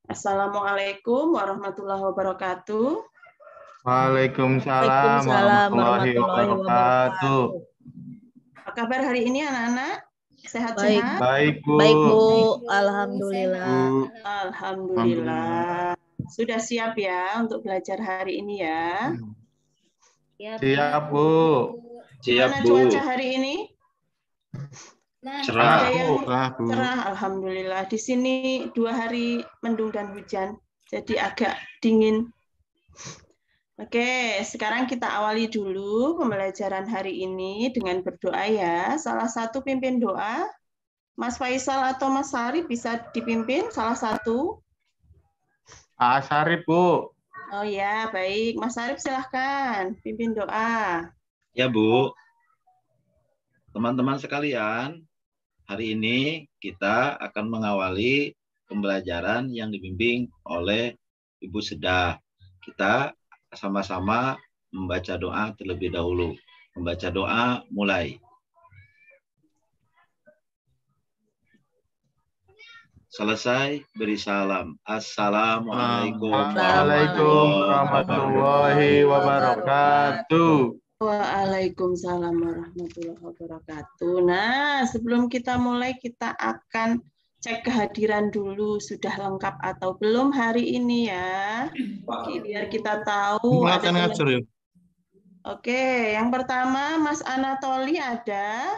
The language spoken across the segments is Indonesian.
Assalamualaikum warahmatullahi wabarakatuh. Waalaikumsalam Waalaikumsalam warahmatullahi warahmatullahi wabarakatuh. wabarakatuh. Apa kabar hari ini anak-anak? Baik, Sehat-sehat? Baik, Bu. baik Bu. Bu. Alhamdulillah. Alhamdulillah. Sudah siap ya untuk belajar hari ini ya? Siap, Bu. Gimana cuaca hari ini? Cerah, Ada yang Bu. cerah, alhamdulillah. Di sini 2 hari mendung dan hujan, jadi agak dingin. Oke, sekarang kita awali dulu pembelajaran hari ini dengan berdoa ya. Salah satu pimpin doa, Mas Faisal atau Mas Sarip bisa dipimpin salah satu. Pak Sarip, Bu. Oh ya, baik. Mas Sarip silahkan pimpin doa. Ya, Bu. Teman-teman sekalian, hari ini kita akan mengawali pembelajaran yang dibimbing oleh Ibu Sedah. Kita sama-sama membaca doa terlebih dahulu. Membaca doa mulai. Selesai beri salam. Assalamualaikum warahmatullahi wabarakatuh. Waalaikumsalam warahmatullahi wabarakatuh. Nah, sebelum kita mulai, kita akan cek kehadiran dulu. Sudah lengkap atau belum hari ini ya? Biar kita tahu. Oke, yang pertama Mas Anatoli ada?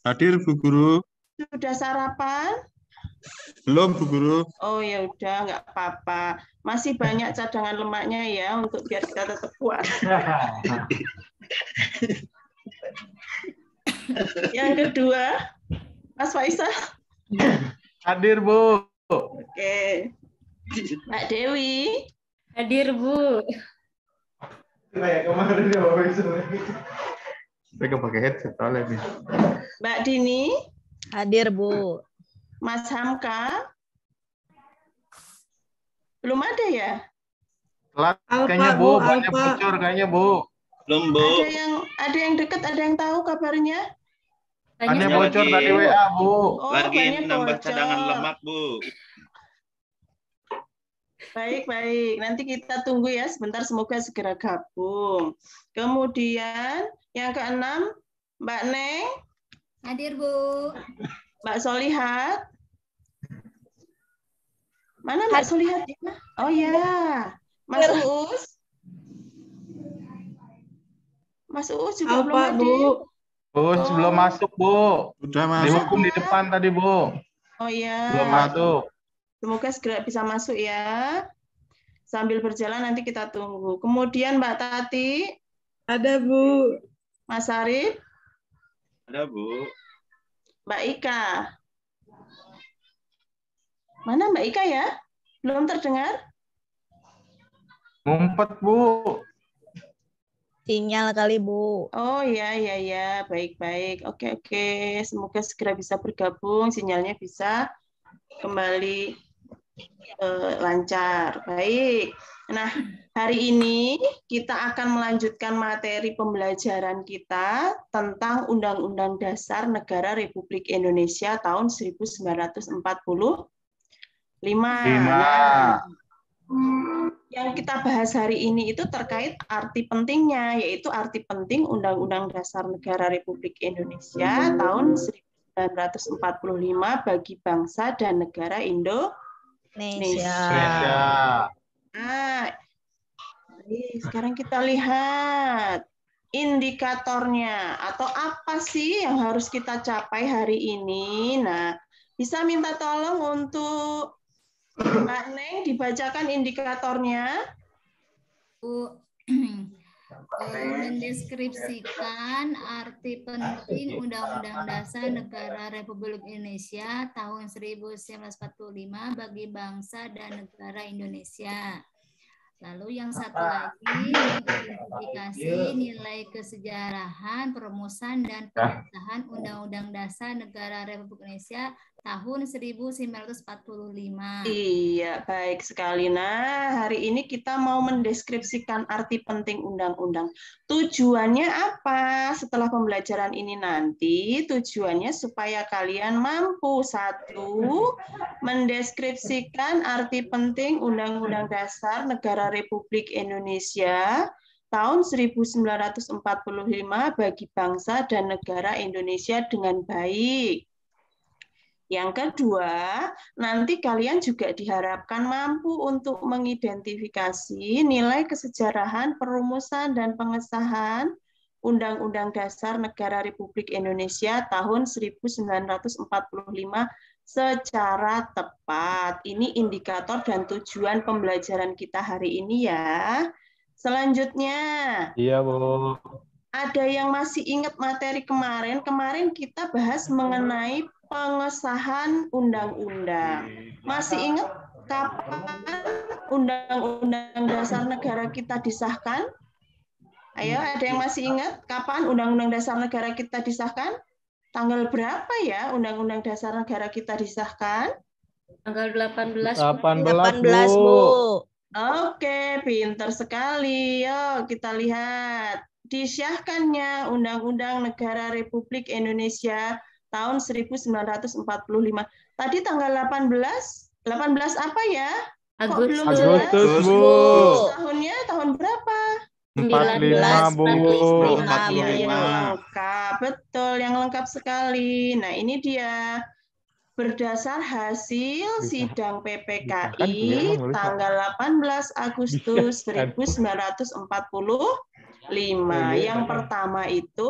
Hadir, Bu Guru. Sudah sarapan? Belum, Bu Guru. Oh ya udah, nggak apa-apa. Masih banyak cadangan lemaknya ya untuk biar kita tetap kuat. Yang kedua, Mas Faisal. Hadir, Bu. Oke. Mbak Dewi. Hadir, Bu. Kayak kemarin ya, Pak Faisal. Mereka pakai headset soalnya. Mbak Dini. Hadir Bu. Mas Hamka. Belum ada ya? Telat kayaknya, Bu. Banyak bocor kayaknya, Bu. Belum, Bu. Ada yang dekat, ada yang tahu kabarnya? Banyak bocor tadi WA, Bu. Oh, Lagi banyak nambah bocor. cadangan lemak, Bu. Baik, baik. Nanti kita tunggu ya sebentar, semoga segera gabung. Kemudian yang keenam, Mbak Neng. Hadir, Bu. Mbak Solihat. Mana Mbak Solihat? Oh ya. Mas Uus. Mas Uus juga belum hadir. Bu, sebelum masuk, Bu. Sudah masuk. Dihukum di depan tadi, Bu. Oh ya. Belum masuk. Semoga segera bisa masuk ya. Sambil berjalan nanti kita tunggu. Kemudian Mbak Tati. Ada, Bu. Mas Arif. Ada, Bu. Mbak Ika. Mana Mbak Ika ya? Belum terdengar? Ngumpet, Bu. Sinyal kali Bu. Oh ya, ya, ya. Baik-baik. Oke, oke. Semoga segera bisa bergabung. Sinyalnya bisa kembali lancar. Baik. Nah, hari ini kita akan melanjutkan materi pembelajaran kita tentang Undang-Undang Dasar Negara Republik Indonesia tahun 1945. Nah, yang kita bahas hari ini itu terkait arti pentingnya, yaitu arti penting Undang-Undang Dasar Negara Republik Indonesia tahun 1945 bagi bangsa dan negara Indonesia. Nah, sekarang kita lihat indikatornya atau apa sih yang harus kita capai hari ini. Nah, bisa minta tolong untuk Mbak Neng dibacakan indikatornya. Bu, mendeskripsikan arti penting Undang-Undang Dasar Negara Republik Indonesia tahun 1945 bagi bangsa dan negara Indonesia. Lalu yang satu lagi, mengidentifikasi nilai kesejarahan, perumusan, dan pengesahan Undang-Undang Dasar Negara Republik Indonesia tahun 1945. Iya, baik sekali. Nah, hari ini kita mau mendeskripsikan arti penting undang-undang. Tujuannya apa? Setelah pembelajaran ini nanti, tujuannya supaya kalian mampu, satu, mendeskripsikan arti penting Undang-Undang Dasar Negara Republik Indonesia tahun 1945 bagi bangsa dan negara Indonesia dengan baik. Yang kedua, nanti kalian juga diharapkan mampu untuk mengidentifikasi nilai kesejarahan, perumusan, dan pengesahan Undang-Undang Dasar Negara Republik Indonesia tahun 1945 secara tepat. Ini indikator dan tujuan pembelajaran kita hari ini ya. Selanjutnya, Iya, Bu. ada yang masih ingat materi kemarin? Kemarin kita bahas mengenai pengesahan undang-undang. Masih ingat kapan Undang-Undang Dasar Negara kita disahkan? Ayo, ada yang masih ingat kapan Undang-Undang Dasar Negara kita disahkan? Tanggal berapa ya Undang-Undang Dasar Negara kita disahkan? Tanggal 18. 18, Bu. Oke, pintar sekali. Yuk, kita lihat. Disahkannya Undang-Undang Negara Republik Indonesia tahun 1945. Tadi tanggal 18 apa ya? Kok belum jelas? Agustus, Bu. Tahunnya tahun berapa? 45, Bu. 45. Yang lengkap, betul, yang lengkap sekali. Nah, ini dia. Berdasar hasil sidang PPKI tanggal 18 Agustus 1945. Yang pertama itu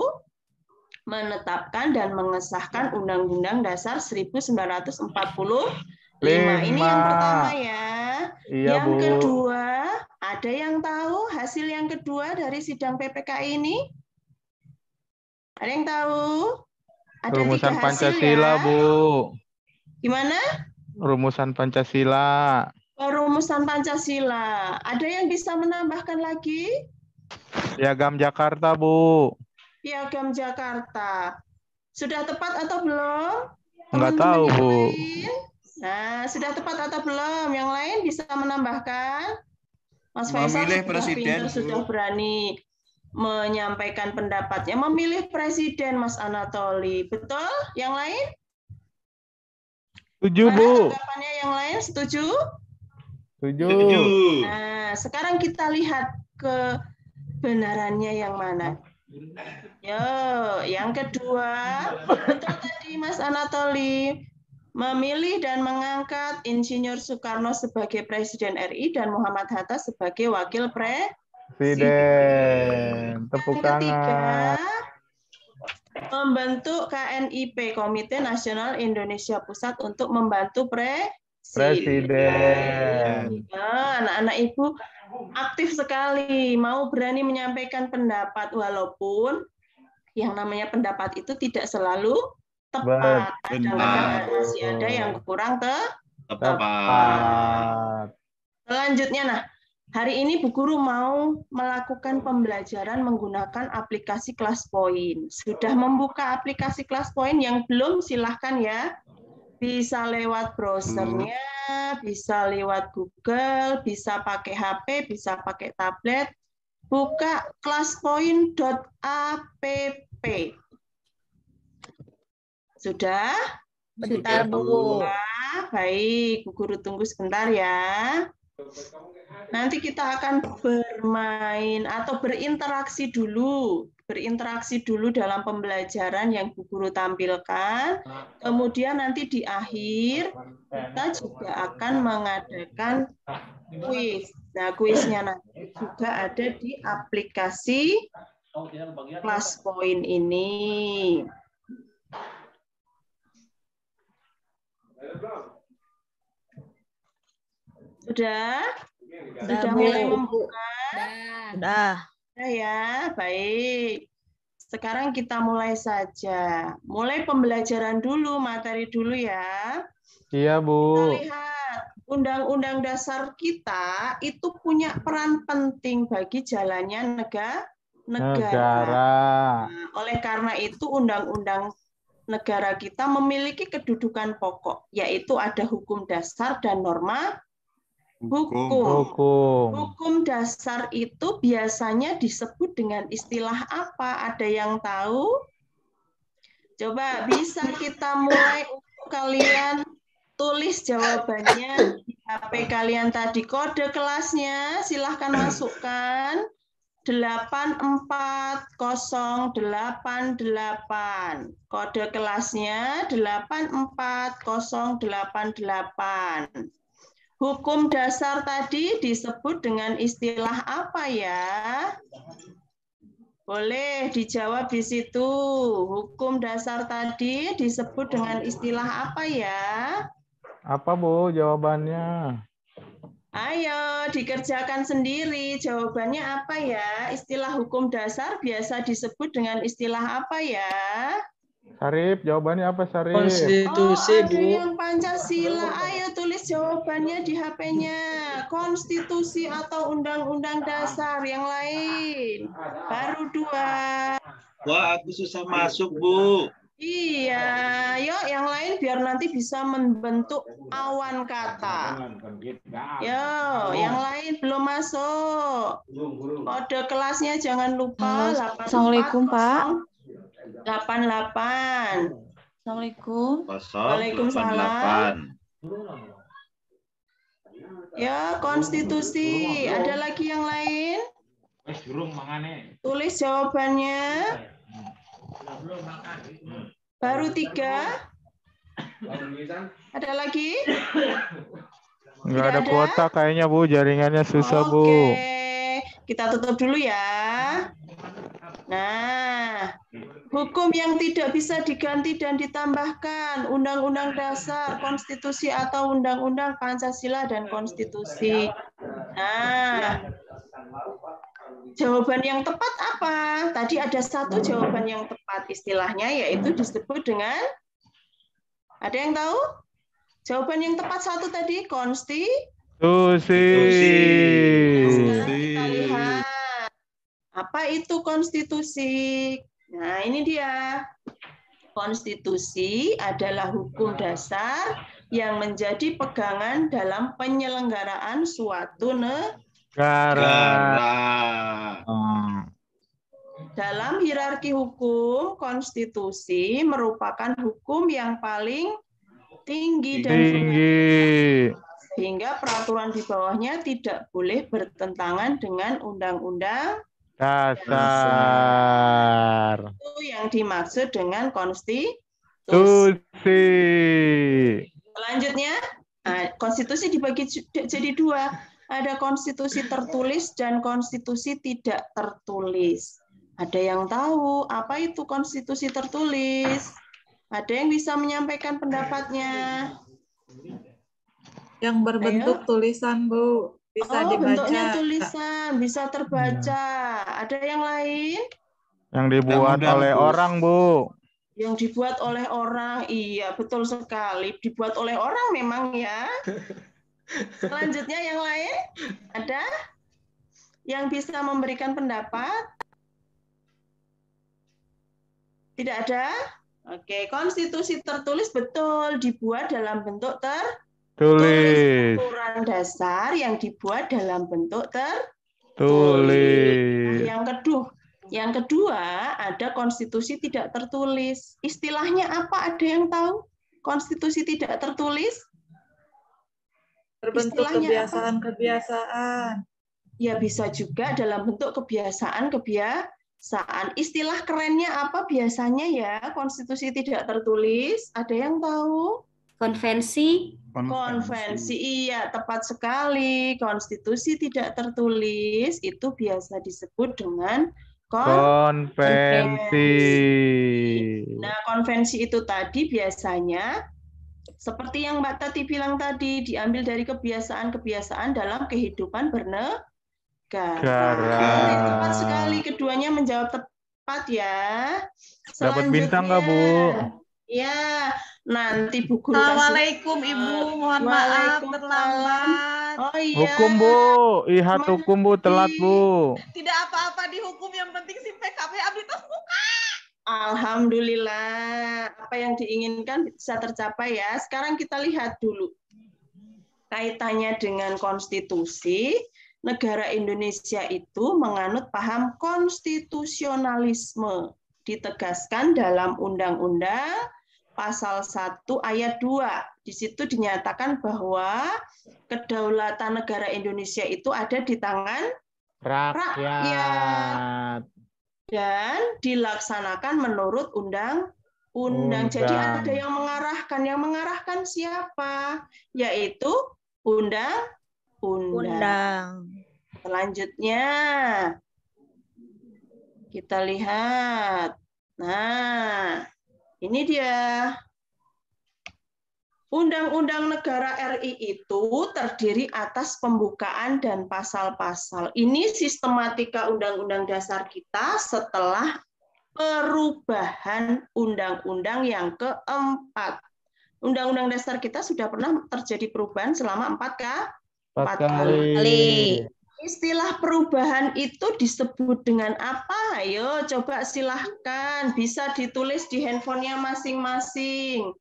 menetapkan dan mengesahkan Undang-Undang Dasar 1945. Ini yang pertama ya. Iya, Yang Bu. kedua, ada yang tahu hasil yang kedua dari sidang PPKI ini? Ada yang tahu? Ada Rumusan 3 hasil Pancasila, ya. Bu. Gimana? Rumusan Pancasila. Rumusan Pancasila. Ada yang bisa menambahkan lagi? Piagam Jakarta, Bu. Piagam Jakarta. Sudah tepat atau belum? Nggak Teman-teman tahu, yang Bu. lain? Nah, sudah tepat atau belum? Yang lain bisa menambahkan? Mas Faisal Memilih sudah presiden, pintar, Bu. sudah berani menyampaikan pendapatnya. Memilih presiden, Mas Anatoli. Betul? Yang lain? Setuju, Mana Bu. tanggapannya yang lain? Setuju? Setuju. Nah, sekarang kita lihat kebenarannya yang mana. Yo, yang kedua, betul tadi Mas Anatoli, memilih dan mengangkat Insinyur Soekarno sebagai Presiden RI dan Muhammad Hatta sebagai Wakil Presiden. Tepuk Yang ketiga, tangan. membentuk KNIP, Komite Nasional Indonesia Pusat untuk membantu Presiden. Anak-anak Ibu aktif sekali, mau berani menyampaikan pendapat walaupun yang namanya pendapat itu tidak selalu tepat. Kadang-kadang masih ada yang kurang Tepat. Selanjutnya, nah, hari ini Bu Guru mau melakukan pembelajaran menggunakan aplikasi ClassPoint. Sudah membuka aplikasi ClassPoint? Yang belum silahkan ya. Bisa lewat browsernya, bisa lewat Google, bisa pakai HP, bisa pakai tablet. Buka classpoint.app. Sudah? Bentar, Bu. Wah, baik, Bu Guru tunggu sebentar ya. Nanti kita akan bermain atau berinteraksi dulu dalam pembelajaran yang Bu Guru tampilkan. Kemudian nanti di akhir kita juga akan mengadakan kuis. Nah, kuisnya nanti juga ada di aplikasi ClassPoint ini. Sudah? Sudah mulai membuka? Sudah. Ya, baik. Sekarang kita mulai saja. Mulai pembelajaran dulu, materi dulu ya. Iya, Bu. Kita lihat, Undang-Undang Dasar kita itu punya peran penting bagi jalannya negara. Negara. Nah, oleh karena itu, Undang-Undang negara kita memiliki kedudukan pokok, yaitu ada hukum dasar dan norma hukum. Hukum dasar itu biasanya disebut dengan istilah apa? Ada yang tahu? Coba bisa kita mulai untuk kalian tulis jawabannya di HP kalian tadi. Kode kelasnya silahkan masukkan 84088. Kode kelasnya 84088. Hukum dasar tadi disebut dengan istilah apa ya? Boleh dijawab di situ. Hukum dasar tadi disebut dengan istilah apa ya? Apa Bu jawabannya? Ayo dikerjakan sendiri. Jawabannya apa ya? Istilah hukum dasar biasa disebut dengan istilah apa ya? Sarip, jawabannya apa Sarip? Konstitusi, ada Bu. yang Pancasila. Ayo tulis jawabannya di HP-nya. Konstitusi atau undang-undang dasar yang lain. Baru 2. Wah, aku susah masuk, Bu. Iya, yuk yang lain biar nanti bisa membentuk awan kata. Yo, yang lain belum masuk. Kode kelasnya jangan lupa. Assalamualaikum, Pak. 88. Assalamualaikum. Waalaikumsalam. Ya, konstitusi. Ada lagi yang lain? Tulis jawabannya. Baru 3. Ada lagi? Nggak ada kuota kayaknya Bu, jaringannya susah Bu. Oke, kita tutup dulu ya. Nah, hukum yang tidak bisa diganti dan ditambahkan, undang-undang dasar, konstitusi atau undang-undang Pancasila dan konstitusi. Nah, jawaban yang tepat apa? Tadi ada satu jawaban yang tepat, istilahnya yaitu disebut dengan, ada yang tahu? Jawaban yang tepat satu tadi, konstitusi. Sekarang kita lihat. Apa itu konstitusi? Nah, ini dia. Konstitusi adalah hukum dasar yang menjadi pegangan dalam penyelenggaraan suatu negara. Dalam hierarki hukum, konstitusi merupakan hukum yang paling tinggi dan sehingga peraturan di bawahnya tidak boleh bertentangan dengan undang-undang dasar. Itu yang dimaksud dengan konstitusi. Selanjutnya, konstitusi dibagi jadi 2. Ada konstitusi tertulis dan konstitusi tidak tertulis. Ada yang tahu apa itu konstitusi tertulis? Ada yang bisa menyampaikan pendapatnya? Yang berbentuk tulisan, Bu. Bisa dibaca. Bentuknya tulisan, bisa terbaca. Ada yang lain? Yang dibuat oleh orang, Bu. Yang dibuat oleh orang, iya betul sekali. Dibuat oleh orang memang ya. Selanjutnya yang lain? Ada? Yang bisa memberikan pendapat? Tidak ada? Oke, konstitusi tertulis betul. Dibuat dalam bentuk tertulis. Aturan dasar yang dibuat dalam bentuk tertulis. Yang kedua ada konstitusi tidak tertulis. Istilahnya apa? Ada yang tahu? Konstitusi tidak tertulis? Berbentuk kebiasaan-kebiasaan. Ya bisa juga dalam bentuk kebiasaan. Istilah kerennya apa biasanya ya? Konstitusi tidak tertulis. Ada yang tahu? Konvensi. Iya, tepat sekali. Konstitusi tidak tertulis itu biasa disebut dengan konvensi. Nah, konvensi itu tadi biasanya seperti yang Mbak Tati bilang tadi, diambil dari kebiasaan-kebiasaan dalam kehidupan bernegara. Tepat sekali, keduanya menjawab tepat ya. Dapat bintang nggak, Bu? Ya, nanti Bu Guru Assalamualaikum Ibu, mohon maaf terlambat. Oh iya. Hukum Bu, lihat hukum Bu, telat Bu. Tidak apa-apa di hukum, yang penting si PKB abdi tos buka. Alhamdulillah, apa yang diinginkan bisa tercapai ya. Sekarang kita lihat dulu kaitannya dengan konstitusi. Negara Indonesia itu menganut paham konstitusionalisme, ditegaskan dalam Undang-Undang Pasal 1 Ayat 2. Di situ dinyatakan bahwa kedaulatan negara Indonesia itu ada di tangan rakyat dan dilaksanakan menurut undang-undang. Jadi ada yang mengarahkan. Yang mengarahkan siapa? Yaitu undang-undang. Selanjutnya kita lihat. Nah, ini dia. Undang-Undang Negara RI itu terdiri atas pembukaan dan pasal-pasal. Ini sistematika Undang-Undang Dasar kita setelah perubahan undang-undang yang keempat. Undang-Undang Dasar kita sudah pernah terjadi perubahan selama 4 kali. Istilah perubahan itu disebut dengan apa? Ayo, coba silahkan. Bisa ditulis di handphonenya masing-masing.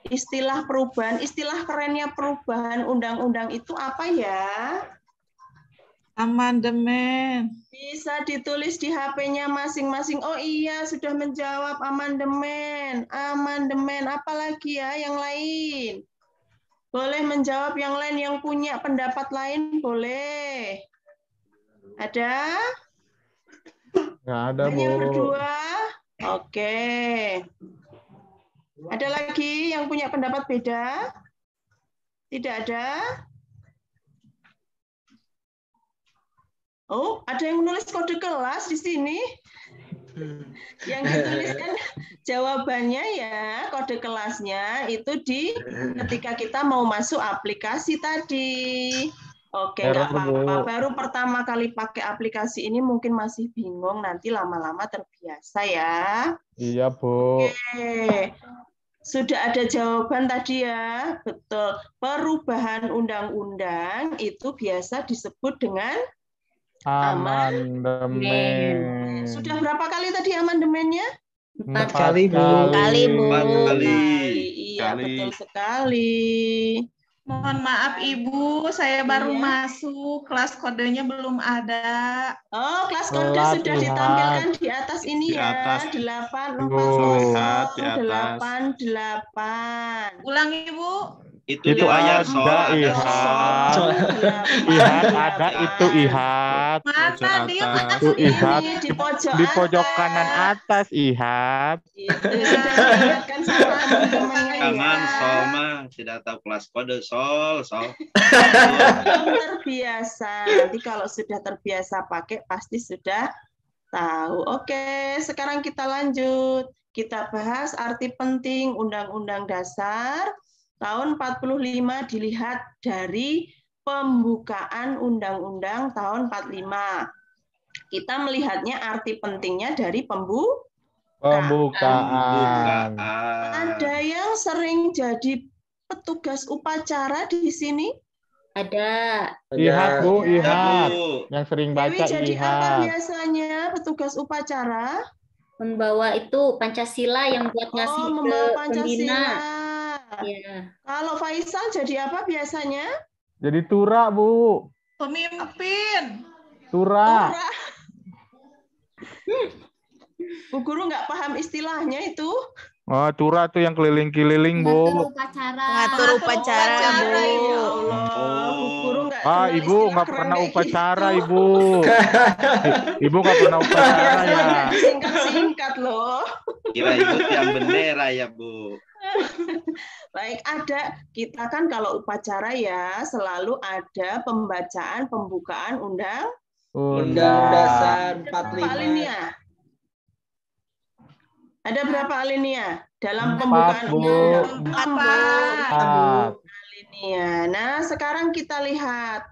Istilah perubahan, istilah kerennya perubahan undang-undang itu apa ya? Amandemen. Bisa ditulis di HP-nya masing-masing. Oh iya, sudah menjawab amandemen. Amandemen, apalagi ya yang lain? Boleh menjawab yang lain, yang punya pendapat lain boleh. Ada? Nggak ada, Bu. Hanya berdua? Oke. Ada lagi yang punya pendapat beda? Tidak ada? Oh, ada yang menulis kode kelas di sini? Yang dituliskan jawabannya ya, kode kelasnya itu ketika kita mau masuk aplikasi tadi. Oke, nggak apa-apa. Baru pertama kali pakai aplikasi ini mungkin masih bingung, nanti lama-lama terbiasa ya. Iya, Bu. Oke. Sudah ada jawaban tadi ya, betul. Perubahan undang-undang itu biasa disebut dengan amandemen. Sudah berapa kali tadi amandemennya? 4 kali, Bu. 4 kali, Bu. 4 kali. Iya, betul sekali. Mohon maaf Ibu, saya baru masuk, kelas kodenya belum ada. Oh, kelas kode sudah lihat. ditampilkan di atas ini Di ya. atas. 840 Ulang Ibu. Itu ayat ada ada itu ihat. Mana dia? Itu ihat di pojok di pojok kanan atas ihat. Itu sudah diingatkan sama teman-temannya ya. Jangan sol mah tidak tahu kelas kode sol. Belum terbiasa. Nanti kalau sudah terbiasa pakai pasti sudah tahu. Oke, sekarang kita lanjut. Kita bahas arti penting Undang-Undang Dasar tahun 45 dilihat dari pembukaan Undang-Undang tahun 45. Kita melihatnya arti pentingnya dari Pembukaan. Ada yang sering jadi petugas upacara di sini? Ada. Ihat, Bu, ihat. Bu. Yang sering Dewi baca jadi apa ihat. biasanya petugas upacara? Membawa itu Pancasila yang buat ngasih ke Membawa pembina. Pancasila. Ya. Kalau Faisal jadi apa biasanya? Jadi tura, Bu. Pemimpin. Tura. Bu Guru nggak paham istilahnya itu. Oh, tura tuh yang keliling-keliling, Mengatur Bu. upacara. Mengatur upacara, Bu. Ya Allah, Bu Guru nggak kenal Ibu istilah nggak keren pernah kayak upacara, gitu. Ibu. Ibu nggak pernah upacara ya. Biasanya disingkat-singkat loh. Kira ibu tiang bendera ya, Bu. Baik, kita kan kalau upacara ya selalu ada pembacaan pembukaan Undang Dasar berapa 45. alinea? Ada berapa alinea dalam 4, pembukaan Bu. undang-undang? 4. Alinea. Nah, sekarang kita lihat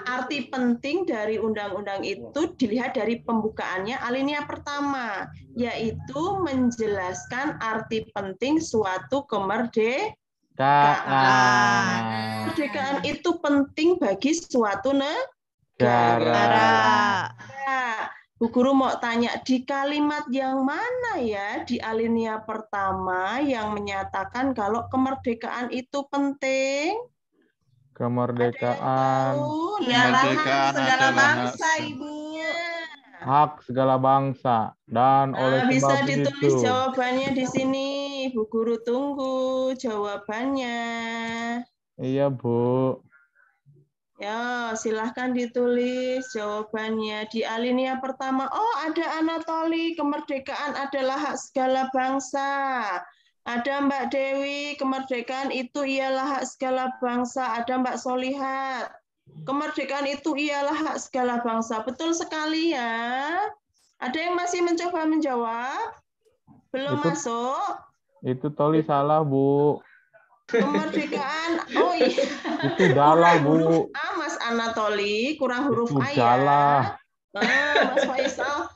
arti penting dari undang-undang itu dilihat dari pembukaannya alinea pertama, yaitu menjelaskan arti penting suatu kemerdekaan. Kemerdekaan itu penting bagi suatu negara. Negara. Nah, Bu Guru mau tanya, di kalimat yang mana ya di alinea pertama yang menyatakan kalau kemerdekaan itu penting? Kemerdekaan, Ialah hak Kemerdekaan segala adalah bangsa, hak. Ibu. hak segala bangsa, dan oleh Nah, bisa sebab ditulis itu. jawabannya di sini. Bu Guru tunggu jawabannya. Iya, Bu. Ya, silahkan ditulis jawabannya. Di alinea pertama, oh ada Anatoli, kemerdekaan adalah hak segala bangsa. Ada Mbak Dewi, kemerdekaan itu ialah hak segala bangsa. Ada Mbak Solihat, kemerdekaan itu ialah hak segala bangsa. Betul sekali ya. Ada yang masih mencoba menjawab? Belum Itu- masuk? Itu Toli salah, Bu. Kemerdekaan, oh iya. Itu dalah, Kurang huruf Bu. A, Mas Anatoli, kurang huruf Itu A ya. dalah. Mas Faisal,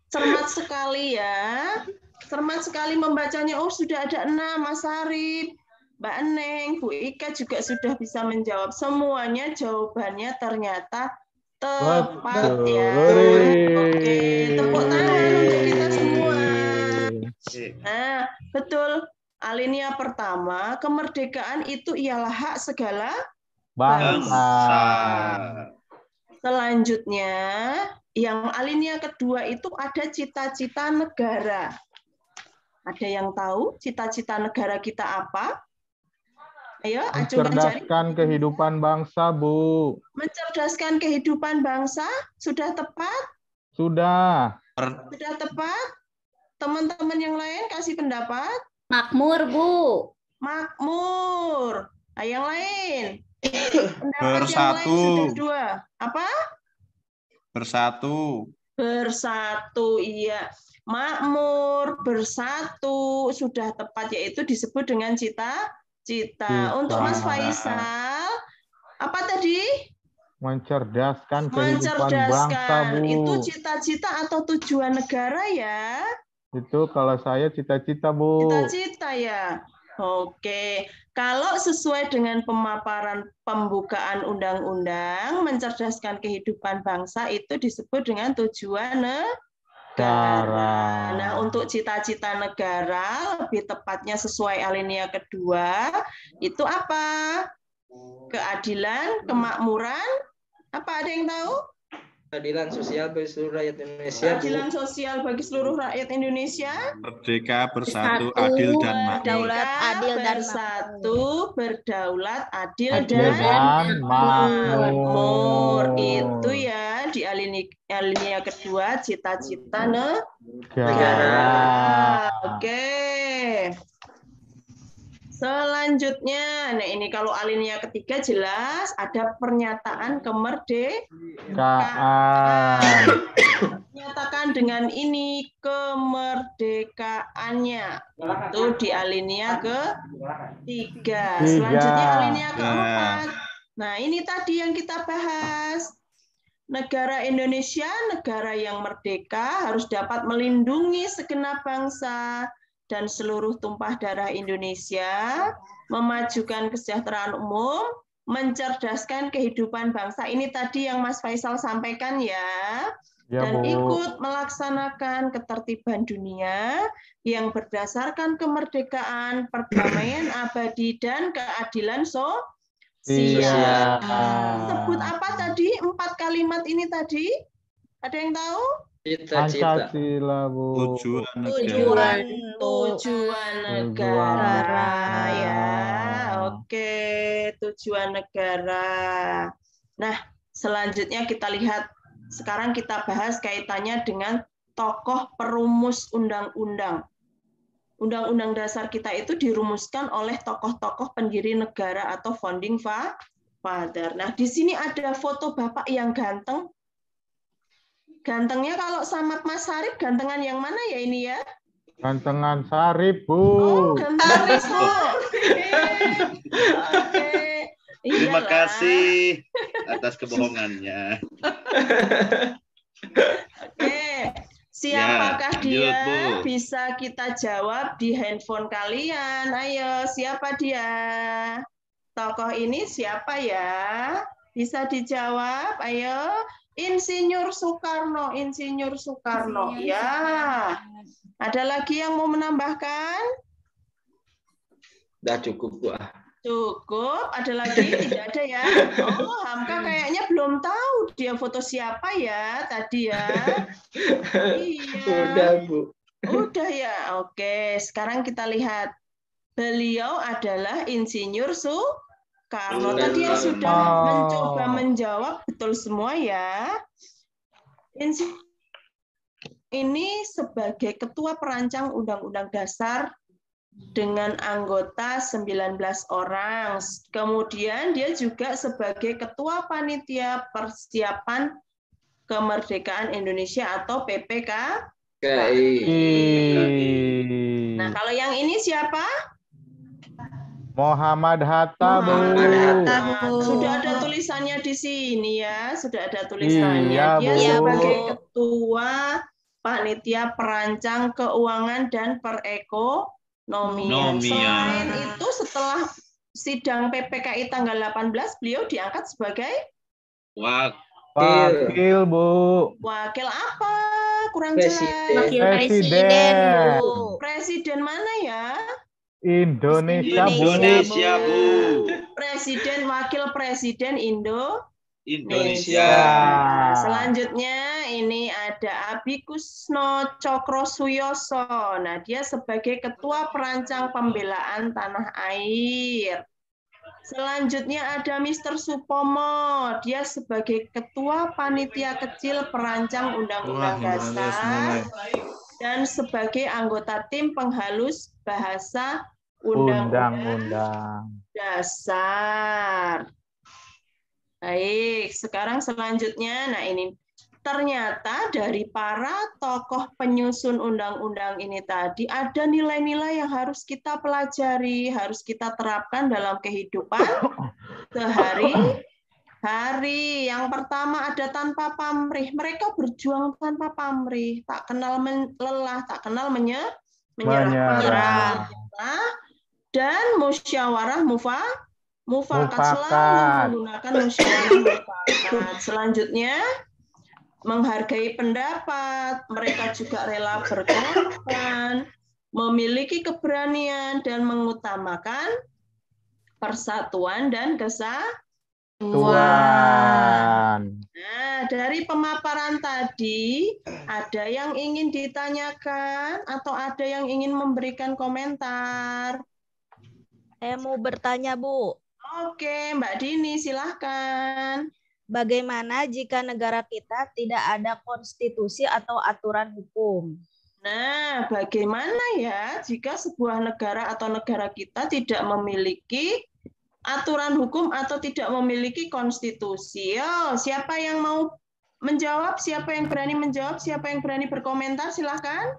cermat sekali ya. Cermat sekali membacanya. Oh, sudah ada 6, Mas Arif, Mbak Eneng, Bu Ika juga sudah bisa menjawab. Semuanya jawabannya ternyata tepat Betul. ya. Oke, tepuk tangan untuk kita semua. Nah, betul. Alinea pertama, kemerdekaan itu ialah hak segala Bangsa. Selanjutnya, yang alinea kedua itu ada cita-cita negara. Ada yang tahu cita-cita negara kita apa? Ayo, acungkan jari. Mencerdaskan kehidupan bangsa, Bu. Mencerdaskan kehidupan bangsa, sudah tepat? Sudah. Sudah tepat? Teman-teman yang lain kasih pendapat? Makmur, Bu. Makmur. Nah, yang lain? Pendapat Bersatu. yang lain sudah 2. Apa? Bersatu. Bersatu, iya. Makmur, bersatu, sudah tepat, yaitu disebut dengan cita-cita. Untuk Mas Faisal, apa tadi? Mencerdaskan kehidupan bangsa, Bu. Itu cita-cita atau tujuan negara ya? Itu kalau saya cita-cita, Bu. Cita-cita ya. Oke, kalau sesuai dengan pemaparan pembukaan undang-undang, mencerdaskan kehidupan bangsa itu disebut dengan tujuan negara. Nah, untuk cita-cita negara, lebih tepatnya sesuai alinea kedua, itu apa? Keadilan, kemakmuran, apa ada yang tahu? Keadilan sosial bagi seluruh rakyat Indonesia. Keadilan sosial bagi seluruh rakyat Indonesia. Merdeka, bersatu, adil, dan makmur. Berdaulat, adil, dan bersatu, berdaulat, adil, Adil dan makmur. Itu ya di alinea kedua cita-cita Negara. Oke. Selanjutnya, nah ini kalau alinea ketiga jelas ada pernyataan kemerdekaan. Nyatakan dengan ini kemerdekaannya. Itu di alinea ketiga. Selanjutnya alinea keempat. Nah, ini tadi yang kita bahas. Negara Indonesia, negara yang merdeka, harus dapat melindungi segenap bangsa dan seluruh tumpah darah Indonesia, memajukan kesejahteraan umum, mencerdaskan kehidupan bangsa. Ini tadi yang Mas Faisal sampaikan ya. Dan ikut melaksanakan ketertiban dunia yang berdasarkan kemerdekaan, perdamaian abadi, dan keadilan sosial. Sebut apa tadi? 4 kalimat ini tadi? Ada yang tahu? Pancasila, Bu. Tujuan negara ya. Oke, tujuan negara. Nah, selanjutnya kita lihat. Sekarang kita bahas kaitannya dengan tokoh perumus undang-undang. Undang-undang dasar kita itu dirumuskan oleh tokoh-tokoh pendiri negara atau founding father. Nah, di sini ada foto Bapak yang ganteng. Gantengnya kalau sama Mas Sarip, gantengan yang mana ya ini ya? Gantengan Sarip, Bu. Oh, gantengan Bu. Oke. Terima kasih atas kebohongannya. Oke. Siapakah dia? Bu. Bisa kita jawab di handphone kalian. Ayo, siapa dia? Tokoh ini siapa ya? Bisa dijawab, ayo. Insinyur Soekarno, Insinyur Soekarno. Ya. Ada lagi yang mau menambahkan? Udah cukup, Bu. Cukup. Ada lagi? Tidak ada ya? Oh, Hamka kayaknya belum tahu dia foto siapa ya tadi ya. Iya. Udah, Bu. Udah ya. Oke, sekarang kita lihat. Beliau adalah Insinyur Soekarno. Tadi yang sudah mencoba menjawab betul semua ya. Ini sebagai Ketua Perancang Undang-Undang Dasar dengan anggota 19 orang. Kemudian dia juga sebagai Ketua Panitia Persiapan Kemerdekaan Indonesia atau PPKI. Nah, kalau yang ini siapa? Muhammad Hatta, Bu. Sudah ada tulisannya di sini ya, sudah ada tulisannya. Iya, Dia Bu. sebagai Ketua Panitia Perancang Keuangan dan Perekonomian. Selain itu, setelah sidang PPKI tanggal 18, beliau diangkat sebagai Wakil, Bu. wakil apa? Kurang Presiden. jelas. Wakil Presiden, Bu. Presiden mana ya? Indonesia, Bu. Indonesia, Bu. Presiden, wakil presiden Indonesia. Nah, selanjutnya ini ada Abi Kusno Cokro Suyoso. Nah, dia sebagai Ketua Perancang Pembelaan Tanah Air. Selanjutnya ada Mr. Supomo. Dia sebagai Ketua Panitia Kecil Perancang Undang-Undang Dasar dan sebagai anggota tim penghalus bahasa Undang-Undang Dasar. Baik, sekarang selanjutnya, nah ini ternyata dari para tokoh penyusun undang-undang ini tadi ada nilai-nilai yang harus kita pelajari, harus kita terapkan dalam kehidupan sehari-hari. Yang pertama ada tanpa pamrih. Mereka berjuang tanpa pamrih, tak kenal lelah, tak kenal menyerah. Dan musyawarah mufakat, selalu menggunakan musyawarah mufakat. Selanjutnya menghargai pendapat, mereka juga rela berkorban, memiliki keberanian dan mengutamakan persatuan dan kesatuan. Nah, dari pemaparan tadi ada yang ingin ditanyakan atau ada yang ingin memberikan komentar? Saya mau bertanya, Bu. Oke, Mbak Dini, silahkan. Bagaimana jika negara kita tidak ada konstitusi atau aturan hukum? Nah, bagaimana ya jika sebuah negara atau negara kita tidak memiliki aturan hukum atau tidak memiliki konstitusi? Yo, siapa yang mau menjawab? Siapa yang berani menjawab? Siapa yang berani berkomentar? Silahkan.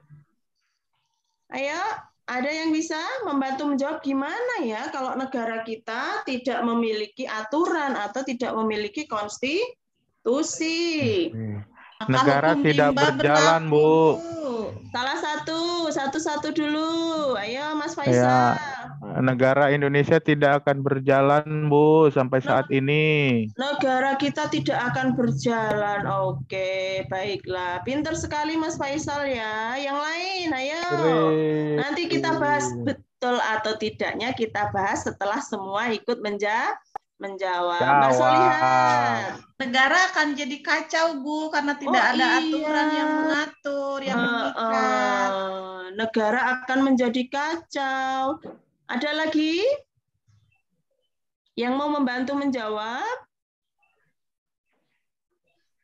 Ayo. Ada yang bisa membantu menjawab gimana ya kalau negara kita tidak memiliki aturan atau tidak memiliki konstitusi? Negara tidak berjalan, Bu. Salah satu dulu. Ayo Mas Faisal. Ya, negara Indonesia tidak akan berjalan, Bu, sampai saat ini. Negara kita tidak akan berjalan. Oke, baiklah. Pinter sekali Mas Faisal ya. Yang lain, ayo. Nanti kita bahas betul atau tidaknya, kita bahas setelah semua ikut menjawab. Mbak Solihat. Negara akan jadi kacau, Bu, karena tidak ada aturan yang mengatur, yang mengikat. Negara akan menjadi kacau. Ada lagi yang mau membantu menjawab?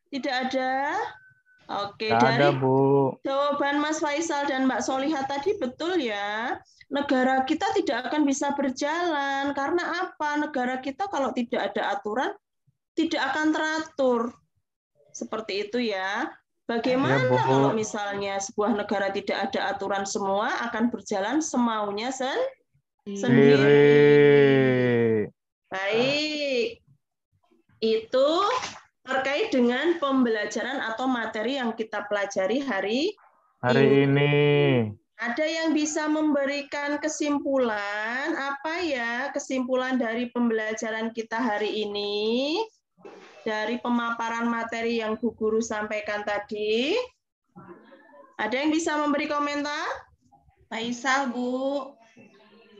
Tidak ada? Oke, dari jawaban Mas Faisal dan Mbak Solihat tadi betul ya. Negara kita tidak akan bisa berjalan. Karena apa? Negara kita kalau tidak ada aturan, tidak akan teratur. Seperti itu ya. Bagaimana kalau misalnya sebuah negara tidak ada aturan, semua akan berjalan semaunya sendiri. Baik. Itu terkait dengan pembelajaran atau materi yang kita pelajari hari ini. Ada yang bisa memberikan kesimpulan? Apa ya kesimpulan dari pembelajaran kita hari ini? dari pemaparan materi yang Bu Guru sampaikan tadi? Ada yang bisa memberi komentar? Faisal, Bu.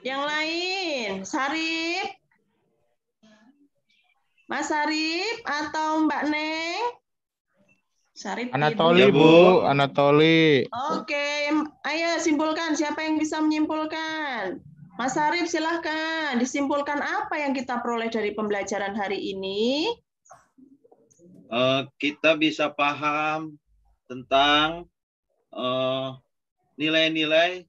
Yang lain, Sarip? Mas Sarip atau Mbak Neng? Sarip, Anatoli, Ibu. Bu. Anatoli. Oke, ayo simpulkan. Siapa yang bisa menyimpulkan? Mas Sarip, silahkan. Disimpulkan apa yang kita peroleh dari pembelajaran hari ini? Kita bisa paham tentang nilai-nilai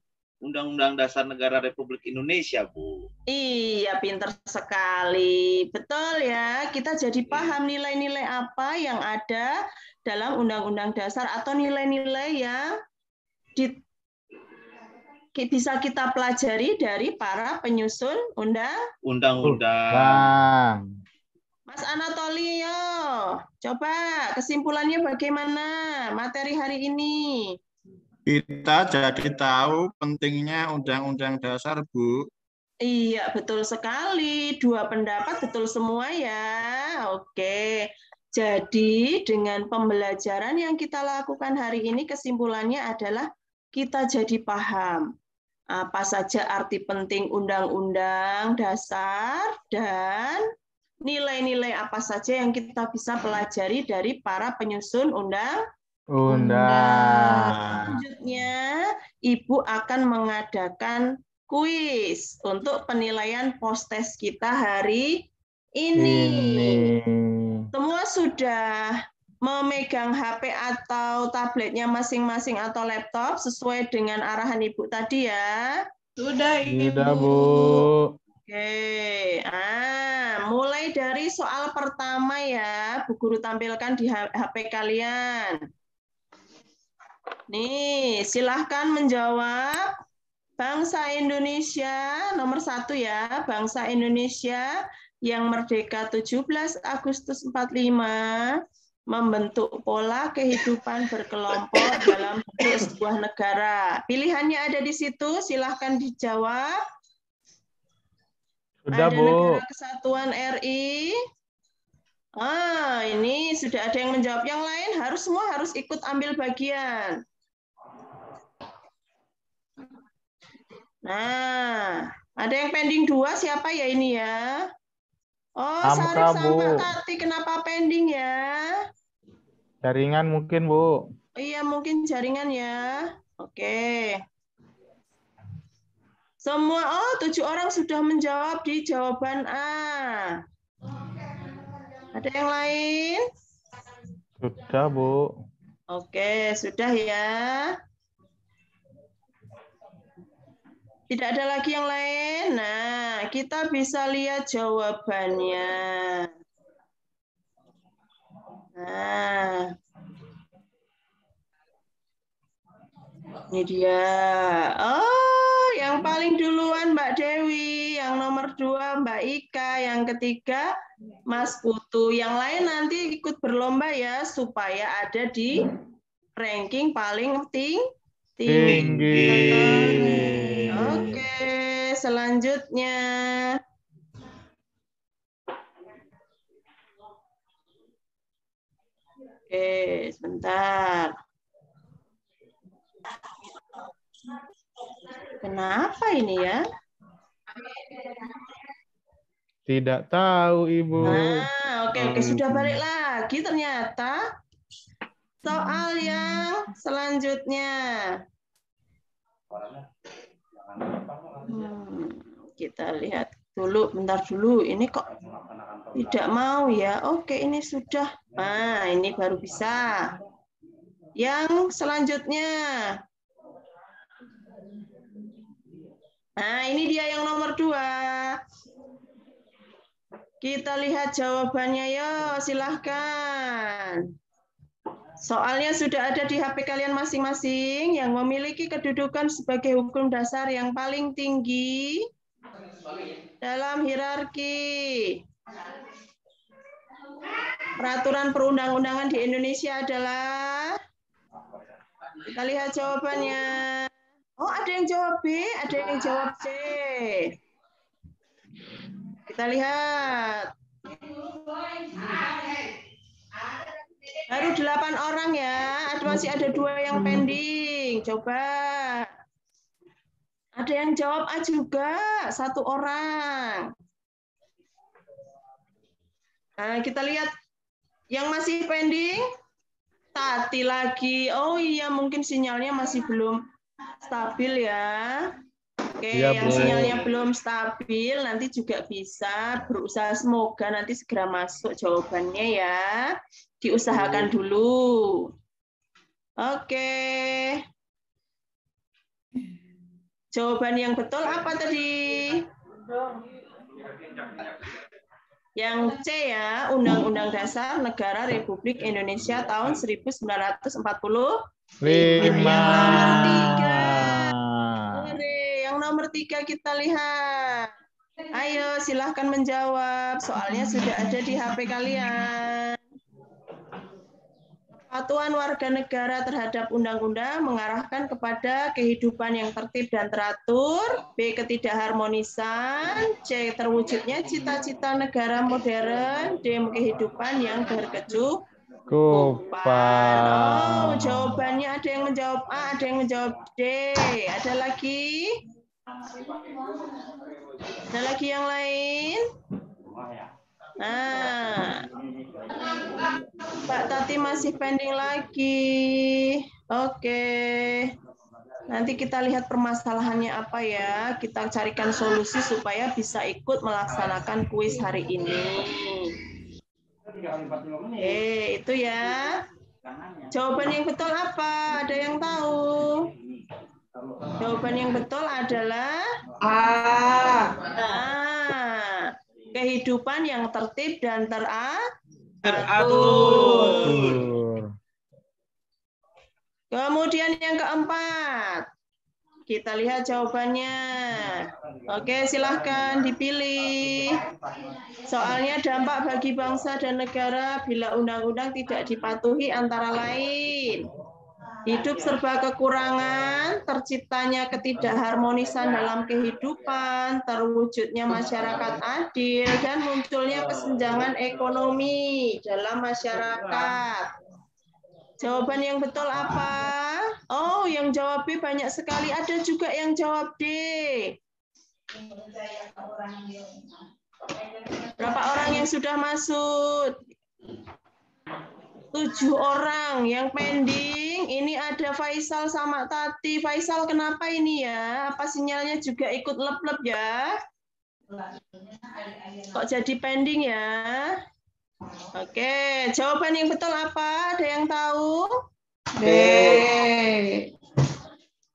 Undang-Undang Dasar Negara Republik Indonesia, Bu. Iya, pinter sekali. Betul ya, kita jadi paham nilai-nilai apa yang ada dalam Undang-Undang Dasar atau nilai-nilai yang bisa kita pelajari dari para penyusun undang-undang. Mas Anatoli, yo, coba kesimpulannya bagaimana materi hari ini? Kita jadi tahu pentingnya Undang-Undang Dasar, Bu. Iya, betul sekali. Dua pendapat betul semua ya. Oke. Jadi dengan pembelajaran yang kita lakukan hari ini kesimpulannya adalah kita jadi paham apa saja arti penting Undang-Undang Dasar dan nilai-nilai apa saja yang kita bisa pelajari dari para penyusun Undang. Selanjutnya, Ibu akan mengadakan kuis untuk penilaian post-test kita hari ini. Semua sudah memegang HP atau tabletnya masing-masing atau laptop sesuai dengan arahan Ibu tadi ya? Sudah, Ibu. Sudah, Bu. Oke, mulai dari soal pertama ya, Bu Guru tampilkan di HP kalian. Nih, silahkan menjawab. Bangsa Indonesia, nomor 1 ya, bangsa Indonesia yang merdeka 17 Agustus 45, membentuk pola kehidupan berkelompok dalam bentuk sebuah negara. Pilihannya ada di situ, silahkan dijawab. Sudah, ada Bu. Negara Kesatuan RI. Ini sudah ada yang menjawab. Yang lain semua harus ikut ambil bagian. Nah, ada yang pending 2, siapa ya ini ya? Oh, Sarip sama Tati, kenapa pending ya? Jaringan mungkin, Bu. Iya, mungkin jaringan ya. Oke. Semua, 7 orang sudah menjawab di jawaban A. Ada yang lain? Sudah, Bu. Oke, sudah ya. Tidak ada lagi yang lain. Nah, kita bisa lihat jawabannya. Nah, ini dia. Oh, yang paling duluan Mbak Dewi, yang nomor 2 Mbak Ika, yang ketiga Mas Putu. Yang lain nanti ikut berlomba ya, supaya ada di ranking paling tinggi. Oke, selanjutnya. Oke, sebentar. Kenapa ini ya? Tidak tahu, Ibu. Oke, sudah balik lagi ternyata. Soal yang selanjutnya. Kita lihat dulu, bentar dulu. Ini kok tidak mau ya? Oke, ini sudah. Nah, ini baru bisa. Yang selanjutnya. Nah, ini dia yang nomor 2. Kita lihat jawabannya, yuk. Silahkan. Soalnya sudah ada di HP kalian masing-masing yang memiliki kedudukan sebagai hukum dasar yang paling tinggi dalam hierarki. Peraturan perundang-undangan di Indonesia adalah, kita lihat jawabannya. Oh, ada yang jawab B, ada yang jawab C. Kita lihat. Baru 8 orang ya. Masih ada 2 yang pending. Coba. Ada yang jawab A juga. 1 orang. Nah, kita lihat yang masih pending. Tati lagi. Oh iya, mungkin sinyalnya masih belum stabil ya. Oke, Iya, yang Bu. sinyalnya belum stabil nanti juga bisa berusaha, semoga nanti segera masuk jawabannya ya. Diusahakan dulu. Oke. Jawaban yang betul apa tadi? Yang C ya, Undang-Undang Dasar Negara Republik Indonesia tahun 1945. Yang nomor 3. Yang nomor 3 kita lihat. Ayo silahkan menjawab. Soalnya sudah ada di HP kalian. Kepatuhan warga negara terhadap undang-undang mengarahkan kepada kehidupan yang tertib dan teratur. B. Ketidakharmonisan. C. Terwujudnya cita-cita negara modern. D. Kehidupan yang berkecukupan. Oh, jawabannya ada yang menjawab A, ada yang menjawab D. Ada lagi? Ada lagi yang lain? Nah, Mbak Tati masih pending lagi. Oke. Nanti kita lihat permasalahannya apa ya. Kita carikan solusi supaya bisa ikut melaksanakan kuis hari ini. Itu ya. Jawaban yang betul apa? Ada yang tahu? Jawaban yang betul adalah kehidupan yang tertib dan teratur. Kemudian yang keempat, kita lihat jawabannya. Oke, silahkan dipilih. Soalnya dampak bagi bangsa dan negara bila undang-undang tidak dipatuhi antara lain. Hidup serba kekurangan, terciptanya ketidakharmonisan dalam kehidupan, terwujudnya masyarakat adil, dan munculnya kesenjangan ekonomi dalam masyarakat. Jawaban yang betul apa? Oh, yang jawab B banyak sekali. Ada juga yang jawab D. Berapa orang yang sudah masuk? 7 orang yang pending. Ini ada Faisal sama Tati. Faisal kenapa ini ya? Apa sinyalnya juga ikut lep-lep ya? Kok jadi pending ya? Oke, jawaban yang betul apa? Ada yang tahu? B.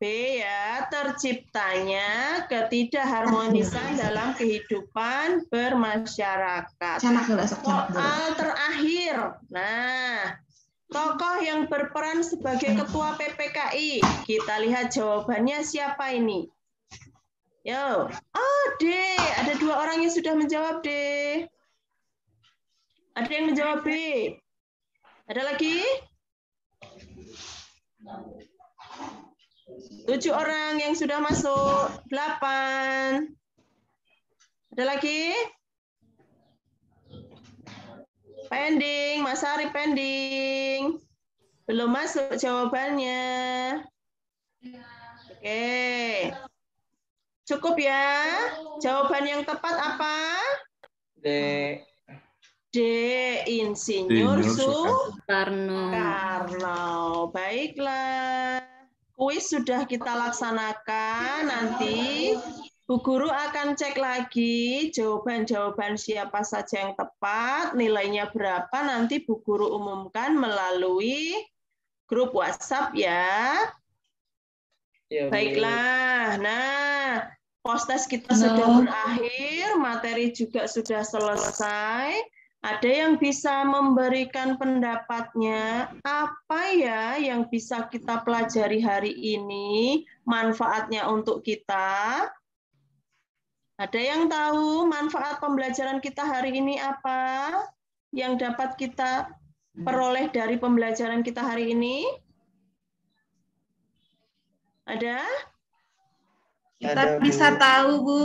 B ya, terciptanya ketidakharmonisan dalam kehidupan bermasyarakat. Soal terakhir. Nah, tokoh yang berperan sebagai ketua PPKI. Kita lihat jawabannya siapa ini? Yo, oh D. Ada 2 orang yang sudah menjawab D. Ada yang menjawab B. Ada lagi? 7 orang yang sudah masuk. 8. Ada lagi? Pending. Mas Ari pending. Belum masuk jawabannya. Oke. Cukup ya? Jawaban yang tepat apa? D. D. Insinyur Soekarno. Baiklah. Kuis sudah kita laksanakan. Nanti Bu Guru akan cek lagi jawaban-jawaban siapa saja yang tepat, nilainya berapa, nanti Bu Guru umumkan melalui grup WhatsApp ya. Baiklah. Nah, postes kita sudah berakhir, materi juga sudah selesai. Ada yang bisa memberikan pendapatnya, apa ya yang bisa kita pelajari hari ini, manfaatnya untuk kita? Ada yang tahu manfaat pembelajaran kita hari ini apa? Yang dapat kita peroleh dari pembelajaran kita hari ini? Ada? Kita Ada, Bu. bisa tahu, Bu,